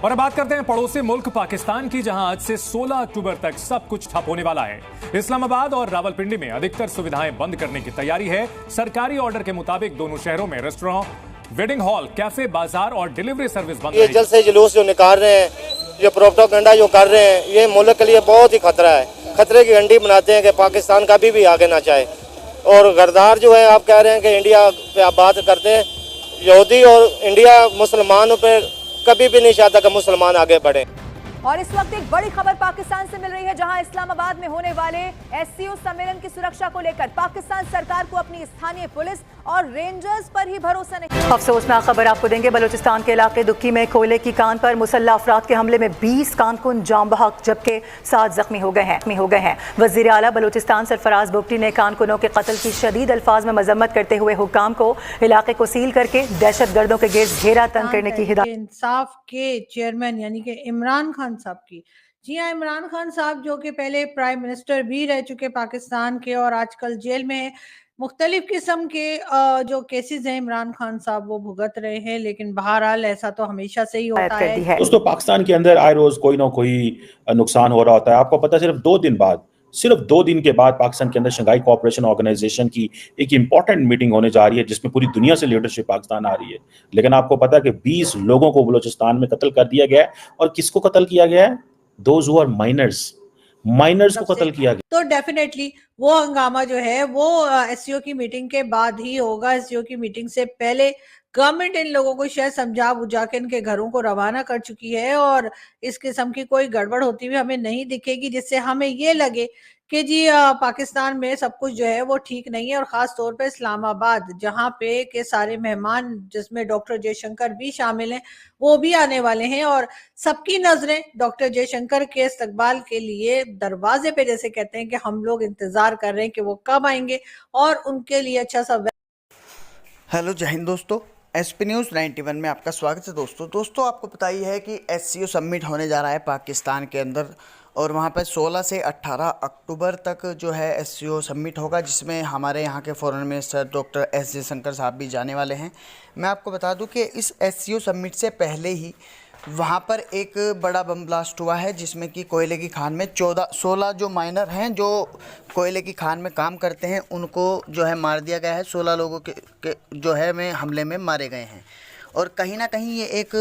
और अब बात करते हैं पड़ोसी मुल्क पाकिस्तान की, जहां आज से 16 अक्टूबर तक सब कुछ ठप होने वाला है। इस्लामाबाद और रावलपिंडी में अधिकतर सुविधाएं बंद करने की तैयारी है। सरकारी ऑर्डर के मुताबिक दोनों शहरों में रेस्टोरेंट, वेडिंग हॉल, कैफे, बाजार और डिलीवरी सर्विस बंद ये जल्द से जुलूस जो निकाल रहे हैं, जो प्रोपेगेंडा जो कर रहे हैं, ये मुल्क के लिए बहुत ही खतरा है। खतरे की घंटी बनाते हैं कि पाकिस्तान कभी भी आगे ना जाए। और गरदार जो है, आप कह रहे हैं कि इंडिया पे आप बात करते हैं, यहूदी और इंडिया मुसलमानों पे कभी भी नहीं चाहता कि मुसलमान आगे बढ़े। और इस वक्त एक बड़ी खबर पाकिस्तान से मिल रही है, जहां इस्लामाबाद में होने वाले एससीओ सम्मेलन की सुरक्षा को लेकर पाकिस्तान सरकार को अपनी स्थानीय पुलिस और रेंजर्स पर ही भरोसा नहीं। अफसोसनाक खबर आपको देंगे। बलूचिस्तान के इलाके दुक्की में कोयले की कान पर मुसल्लह अफराद के हमले में 20 कारकुन जाम बहक जबकि 7 जख्मी हो गए हैं। वजीर आला बलूचिस्तान सरफराज बुगटी ने कारकुनों के कत्ल की शदीद अल्फाज में मजम्मत करते हुए हुक्काम को इलाके को सील करके दहशत गर्दों के गिर्द घेरा तंग करने की हिदायत। इंसाफ के चेयरमैन यानी कि इमरान खान साहब की, जी हाँ, इमरान खान साहब जो कि पहले प्राइम मिनिस्टर भी रह चुके पाकिस्तान के और आजकल जेल में है। मुख्तलिफ किस्म के जो केसेस हैं इमरान खान साहब वो भुगत रहे हैं, लेकिन बहरहाल ऐसा तो हमेशा से ही होता है। दोस्तों, पाकिस्तान के अंदर आए रोज कोई ना कोई नुकसान हो रहा होता है। आपको पता है, सिर्फ दो दिन के बाद पाकिस्तान के अंदर शंघाई कोऑपरेशन ऑर्गेनाइजेशन की एक इंपॉर्टेंट मीटिंग होने जा रही है, जिसमें पूरी दुनिया से लीडरशिप पाकिस्तान आ रही है। लेकिन आपको पता है कि 20 लोगों को बलूचिस्तान में कत्ल कर दिया गया है। और किसको कत्ल किया गया है? दोज हु आर माइनर्स को कत्ल किया गया। तो डेफिनेटली वो हंगामा जो है वो एससीओ की मीटिंग के बाद ही होगा। एससीओ की मीटिंग से पहले गवर्नमेंट इन लोगों को शायद समझा बुझा के इनके घरों को रवाना कर चुकी है और इस किस्म की कोई गड़बड़ होती हुई हमें नहीं दिखेगी, जिससे हमें ये लगे कि जी पाकिस्तान में सब कुछ जो है वो ठीक नहीं है। और खास तौर पे इस्लामाबाद, जहां पे के सारे मेहमान जिसमें डॉक्टर जयशंकर भी शामिल हैं, वो भी आने वाले हैं और सबकी नजरें डॉक्टर जयशंकर के इस्तकबाल के लिए दरवाजे पे, जैसे कहते हैं कि हम लोग इंतजार कर रहे हैं कि वो कब आएंगे और उनके लिए अच्छा सा। हेलो, जय हिंद दोस्तों, एसपी न्यूज़ 91 में आपका स्वागत है। दोस्तों आपको पता ही है कि एससीओ समिट होने जा रहा है पाकिस्तान के अंदर और वहाँ पर 16 से 18 अक्टूबर तक जो है एससीओ समिट होगा, जिसमें हमारे यहाँ के foreign minister doctor S Jaishankar साहब भी जाने वाले हैं। मैं आपको बता दूं कि इस एससीओ समिट से पहले ही वहाँ पर एक बड़ा बम ब्लास्ट हुआ है, जिसमें कि कोयले की खान में 16 जो माइनर हैं जो कोयले की खान में काम करते हैं उनको जो है मार दिया गया है। 16 लोगों के जो है में हमले में मारे गए हैं। और कहीं ना कहीं ये एक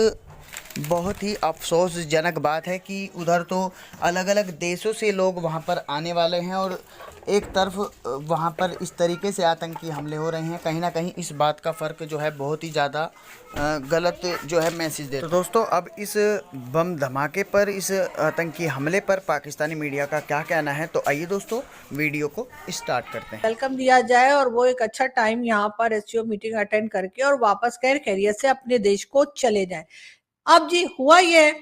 बहुत ही अफसोसजनक बात है कि उधर तो अलग अलग देशों से लोग वहाँ पर आने वाले हैं और एक तरफ वहाँ पर इस तरीके से आतंकी हमले हो रहे हैं। कहीं ना कहीं इस बात का फ़र्क जो है बहुत ही ज़्यादा गलत जो है मैसेज देता है। तो दोस्तों, अब इस बम धमाके पर, इस आतंकी हमले पर पाकिस्तानी मीडिया का क्या कहना है, तो आइए दोस्तों वीडियो को स्टार्ट करते हैं। वेलकम दिया जाए और वो एक अच्छा टाइम यहाँ पर एससीओ मीटिंग अटेंड करके और वापस खैर खैरियत से अपने देश को चले जाएं। अब जी हुआ ये,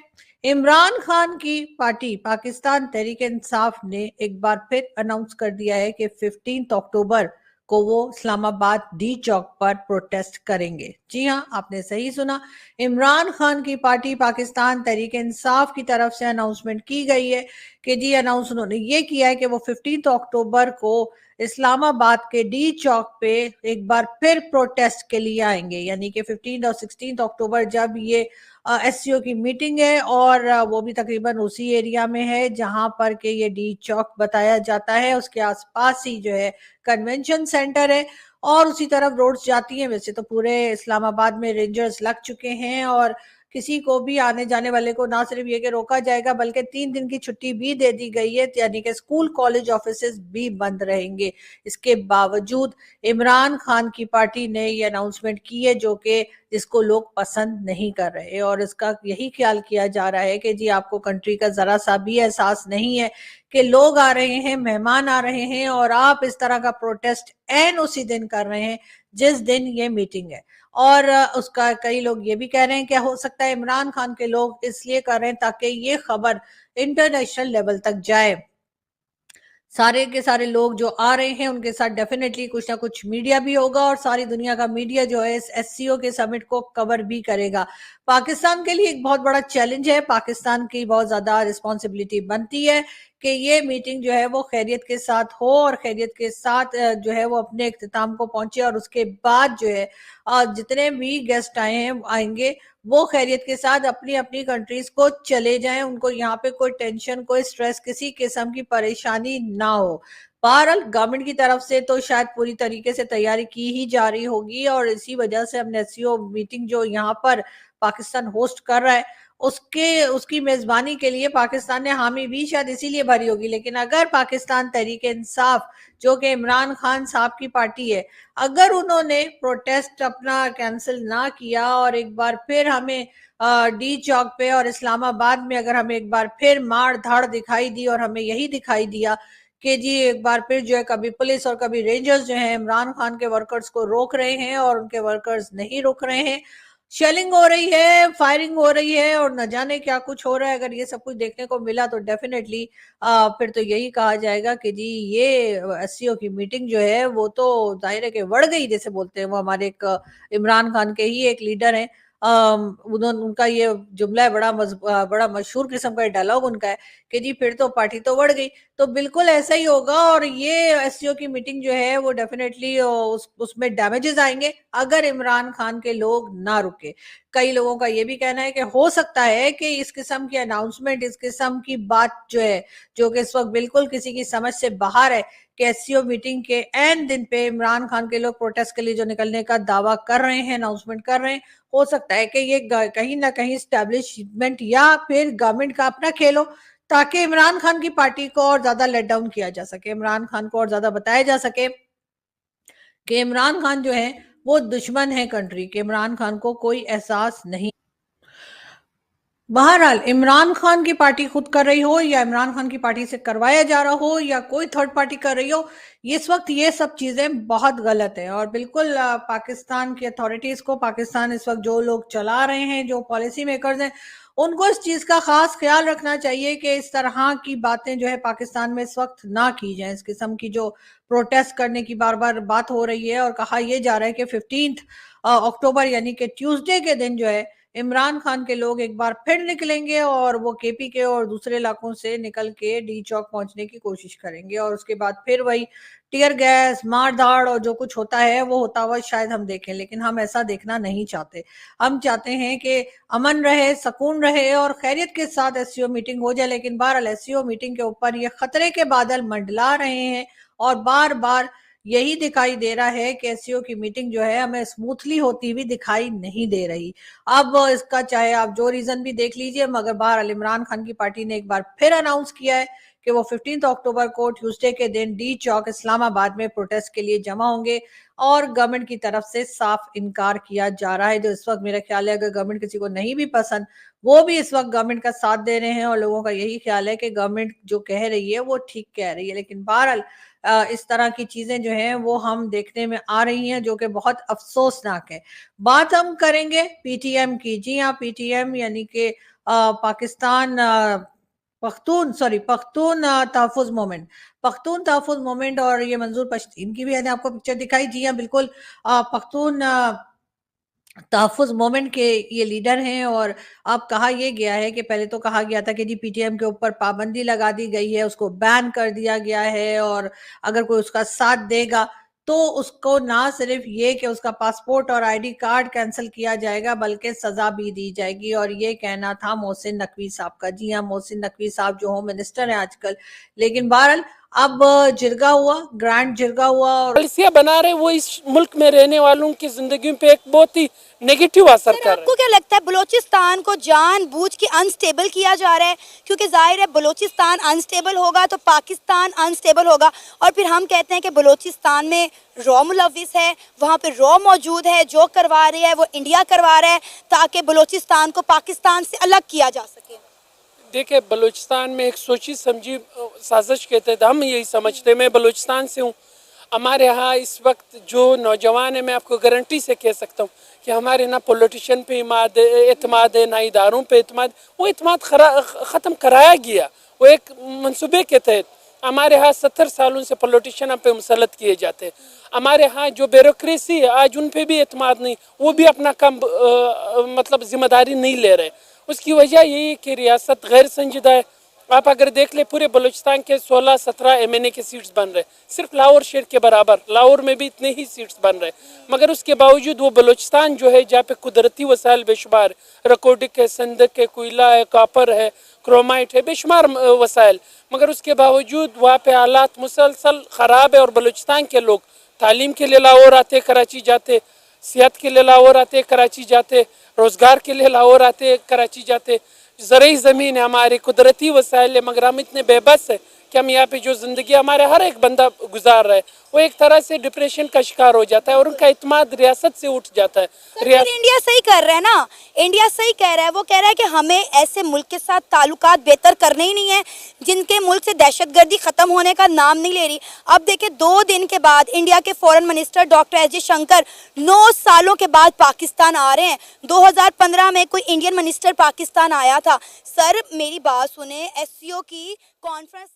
इमरान खान की पार्टी पाकिस्तान तहरीक इंसाफ ने एक बार फिर अनाउंस कर दिया है कि 15 अक्टूबर को वो इस्लामाबाद डी चौक पर प्रोटेस्ट करेंगे। जी हाँ, आपने सही सुना, इमरान खान की पार्टी पाकिस्तान तहरीक इंसाफ की तरफ से अनाउंसमेंट की गई है कि जी अनाउंस उन्होंने ये किया है कि वो 15 अक्टूबर को इस्लामाबाद के डी चौक पे एक बार फिर प्रोटेस्ट के लिए आएंगे। यानी कि 15 और 16 अक्टूबर जब ये एससीओ की मीटिंग है और वो भी तकरीबन उसी एरिया में है जहां पर के ये डी चौक बताया जाता है, उसके आसपास ही जो है कन्वेंशन सेंटर है और उसी तरफ रोड्स जाती हैं। वैसे तो पूरे इस्लामाबाद में रेंजर्स लग चुके हैं और किसी को भी आने जाने वाले को ना सिर्फ ये कि रोका जाएगा बल्कि 3 दिन की छुट्टी भी दे दी गई है, यानी कि स्कूल कॉलेज ऑफिसेज भी बंद रहेंगे। इसके बावजूद इमरान खान की पार्टी ने ये अनाउंसमेंट की है जो कि जिसको लोग पसंद नहीं कर रहे और इसका यही ख्याल किया जा रहा है कि जी आपको कंट्री का जरा सा भी एहसास नहीं है कि लोग आ रहे हैं, मेहमान आ रहे हैं और आप इस तरह का प्रोटेस्ट एन उसी दिन कर रहे हैं जिस दिन ये मीटिंग है। और उसका कई लोग ये भी कह रहे हैं कि हो सकता है इमरान खान के लोग इसलिए कर रहे हैं ताकि ये खबर इंटरनेशनल लेवल तक जाए। सारे के सारे लोग जो आ रहे हैं उनके साथ डेफिनेटली कुछ ना कुछ मीडिया भी होगा और सारी दुनिया का मीडिया जो है इस एससीओ के समिट को कवर भी करेगा। पाकिस्तान के लिए एक बहुत बड़ा चैलेंज है, पाकिस्तान की बहुत ज्यादा रिस्पॉन्सिबिलिटी बनती है कि ये मीटिंग जो है वो खैरियत के साथ हो और खैरियत के साथ जो है वो अपने इख्तिताम को पहुंचे और उसके बाद जो है जितने भी गेस्ट आए हैं आएंगे वो खैरियत के साथ अपनी अपनी कंट्रीज को चले जाएं, उनको यहाँ पे कोई टेंशन, कोई स्ट्रेस, किसी किस्म की परेशानी ना हो। बहरहाल गवर्नमेंट की तरफ से तो शायद पूरी तरीके से तैयारी की ही जा रही होगी और इसी वजह से हमने एससीओ मीटिंग जो यहाँ पर पाकिस्तान होस्ट कर रहा है उसकी मेजबानी के लिए पाकिस्तान ने हामी भी शायद इसीलिए भरी होगी। लेकिन अगर पाकिस्तान तहरीक इंसाफ जो कि इमरान खान साहब की पार्टी है, अगर उन्होंने प्रोटेस्ट अपना कैंसिल ना किया और एक बार फिर हमें डी चौक पे और इस्लामाबाद में अगर हमें एक बार फिर मार धाड़ दिखाई दी और हमें यही दिखाई दिया कि जी एक बार फिर जो है कभी पुलिस और कभी रेंजर्स जो है इमरान खान के वर्कर्स को रोक रहे हैं और उनके वर्कर्स नहीं रोक रहे हैं, शेलिंग हो रही है, फायरिंग हो रही है और न जाने क्या कुछ हो रहा है, अगर ये सब कुछ देखने को मिला तो डेफिनेटली फिर तो यही कहा जाएगा कि जी ये एससीओ की मीटिंग जो है वो तो जाहिर है कि बढ़ गई, जैसे बोलते हैं। वो हमारे एक इमरान खान के ही एक लीडर हैं, उनका ये जुमला है, बड़ा मशहूर किस्म का डायलॉग उनका है कि जी फिर तो पार्टी तो बढ़ गई। तो बिल्कुल ऐसा ही होगा और ये एससीओ की मीटिंग जो है वो डेफिनेटली उसमें डैमेजेस आएंगे अगर इमरान खान के लोग ना रुके। कई लोगों का ये भी कहना है कि हो सकता है कि इस किस्म की अनाउंसमेंट, इस किस्म की बात जो है, जो कि इस वक्त बिल्कुल किसी की समझ से बाहर है, कि एससीओ मीटिंग के एंड दिन पे इमरान खान के लोग प्रोटेस्ट के लिए जो निकलने का दावा कर रहे हैं, अनाउंसमेंट कर रहे हैं, हो सकता है कि ये कहीं ना कहीं स्टैब्लिशमेंट या फिर गवर्नमेंट का अपना खेल हो, ताकि इमरान खान की पार्टी को और ज्यादा लेट डाउन किया जा सके, इमरान खान को और ज्यादा बताया जा सके कि इमरान खान जो है वो दुश्मन है कंट्री के, इमरान खान को कोई एहसास नहीं। बहरहाल इमरान खान की पार्टी खुद कर रही हो या इमरान खान की पार्टी से करवाया जा रहा हो या कोई थर्ड पार्टी कर रही हो, इस वक्त ये सब चीजें बहुत गलत है और बिल्कुल पाकिस्तान की अथॉरिटीज को, पाकिस्तान इस वक्त जो लोग चला रहे हैं, जो पॉलिसी मेकर्स हैं, उनको इस चीज का खास ख्याल रखना चाहिए कि इस तरह की बातें जो है पाकिस्तान में इस वक्त ना की जाए। इस किस्म की जो प्रोटेस्ट करने की बार बार बात हो रही है और कहा यह जा रहा है कि 15 अक्टूबर यानी कि ट्यूसडे के दिन जो है इमरान खान के लोग एक बार फिर निकलेंगे और वो केपी के और दूसरे इलाकों से निकल के डी चौक पहुंचने की कोशिश करेंगे और उसके बाद फिर वही टीयर गैस, मार धाड़ और जो कुछ होता है वो होता हुआ शायद हम देखें। लेकिन हम ऐसा देखना नहीं चाहते। हम चाहते हैं कि अमन रहे, सुकून रहे और खैरियत के साथ एससीओ मीटिंग हो जाए। लेकिन बहरहाल एससीओ मीटिंग के ऊपर ये खतरे के बादल मंडला रहे हैं और बार बार यही दिखाई दे रहा है कि एससीओ की मीटिंग जो है हमें स्मूथली होती हुई दिखाई नहीं दे रही। अब इसका चाहे आप जो रीजन भी देख लीजिए, मगर बहरहाल इमरान खान की पार्टी ने एक बार फिर अनाउंस किया है कि वो 15 अक्टूबर को ट्यूसडे के दिन डी चौक इस्लामाबाद में प्रोटेस्ट के लिए जमा होंगे और गवर्नमेंट की तरफ से साफ इनकार किया जा रहा है। जो इस वक्त मेरा ख्याल है अगर गवर्नमेंट किसी को नहीं भी पसंद, वो भी इस वक्त गवर्नमेंट का साथ दे रहे हैं और लोगों का यही ख्याल है कि गवर्नमेंट जो कह रही है वो ठीक कह रही है। लेकिन बहरहाल इस तरह की चीजें जो हैं वो हम देखने में आ रही हैं, जो कि बहुत अफसोसनाक है। बात हम करेंगे पीटीएम की। जी हाँ, पीटीएम यानी कि पाकिस्तान पख्तून तहफ़्फ़ुज़ मूवमेंट, पख्तून तहफ़्फ़ुज़ मूवमेंट और ये मंजूर पश्तीन की भी मैंने आपको पिक्चर दिखाई। जी हाँ, बिल्कुल पख्तून तहफ़्फ़ुज़ मूवमेंट के ये लीडर हैं और अब कहा यह गया है कि पहले तो कहा गया था कि जी पीटीएम के ऊपर पाबंदी लगा दी गई है, उसको बैन कर दिया गया है और अगर कोई उसका साथ देगा तो उसको ना सिर्फ ये कि उसका पासपोर्ट और आईडी कार्ड कैंसिल किया जाएगा बल्कि सजा भी दी जाएगी। और ये कहना था मोहसिन नकवी साहब का। जी हाँ, मोहसिन नकवी साहब जो होम मिनिस्टर हैं आजकल। लेकिन बहरहाल अब जिरगा हुआ, ग्रैंड जिरगा हुआ और पॉलिसियां बना रहे, वो इस मुल्क में रहने वालों की जिंदगी पे एक बहुत ही नेगेटिव असर कर रहा है। आपको क्या लगता है बलूचिस्तान को जानबूझ के अनस्टेबल किया जा रहा है? क्योंकि जाहिर है बलूचिस्तान अनस्टेबल होगा तो पाकिस्तान अनस्टेबल होगा और फिर हम कहते हैं कि बलूचिस्तान में रॉ मुलविस है, वहाँ पे रॉ मौजूद है, जो करवा रही है वो इंडिया करवा रहा है ताकि बलूचिस्तान को पाकिस्तान से अलग किया जा सके। देखिए, बलूचिस्तान में एक सोची समझी साजिश के तहत हम यही समझते, मैं बलूचिस्तान से हूँ, हमारे यहाँ इस वक्त जो नौजवान है मैं आपको गारंटी से कह सकता हूँ कि हमारे ना पॉलिटिशियन पे एतमाद है, ना इदारों पे एतमाद। वो एतमाद ख़त्म कराया गया। वो एक मंसूबे के तहत हमारे यहाँ 70 सालों से पॉलिटिशियन पे मुसलत किए जाते हैं। हमारे यहाँ जो ब्यूरोक्रेसी है आज उन पे भी एतमाद नहीं, वो भी अपना काम मतलब जिम्मेदारी नहीं ले रहे। उसकी वजह यही है कि रियासत गैर संजीदा है, आप अगर देख ले पूरे बलूचिस्तान के 16-17 MNA के सीट्स बन रहे, सिर्फ लाहौर शहर के बराबर, लाहौर में भी इतने ही सीट्स बन रहे, मगर उसके बावजूद वो बलूचिस्तान जो है जहाँ पे कुदरती वसाइल बेशुमार, रकोडिक है, संदक है, कोयला है, कापर है, क्रोमाइट है, बेशुमार वसाइल, मगर उसके बावजूद वहाँ पे हालात मुसलसल ख़राब है। और बलूचिस्तान के लोग तालीम के लिए लाहौर आते, कराची जाते, सेहत के लिए लाहौर आते, कराची जाते, रोज़गार के लिए लाहौर आते, कराची जाते। ज़रूरी ज़मीन है, हमारी कुदरती वसाइल है, मगर हम इतने बेबस है कि हम यहाँ पे जो ज़िंदगी हमारे हर एक बंदा गुजार रहा है वो एक तरह से डिप्रेशन का शिकार हो जाता है और उनका इत्मीनान रियासत से उठ जाता है। इंडिया सही कर रहा है ना, इंडिया सही कह रहा है, वो कह रहा है कि हमें ऐसे मुल्क के साथ ताल्लुकात बेहतर करने ही नहीं है जिनके मुल्क से दहशतगर्दी ख़त्म होने का नाम नहीं ले रही। अब देखिए 2 दिन के बाद इंडिया के foreign minister doctor S Jaishankar 9 सालों के बाद पाकिस्तान आ रहे हैं। 2015 में कोई इंडियन मिनिस्टर पाकिस्तान आया था। सर मेरी बात सुने, SCO की कॉन्फ्रेंस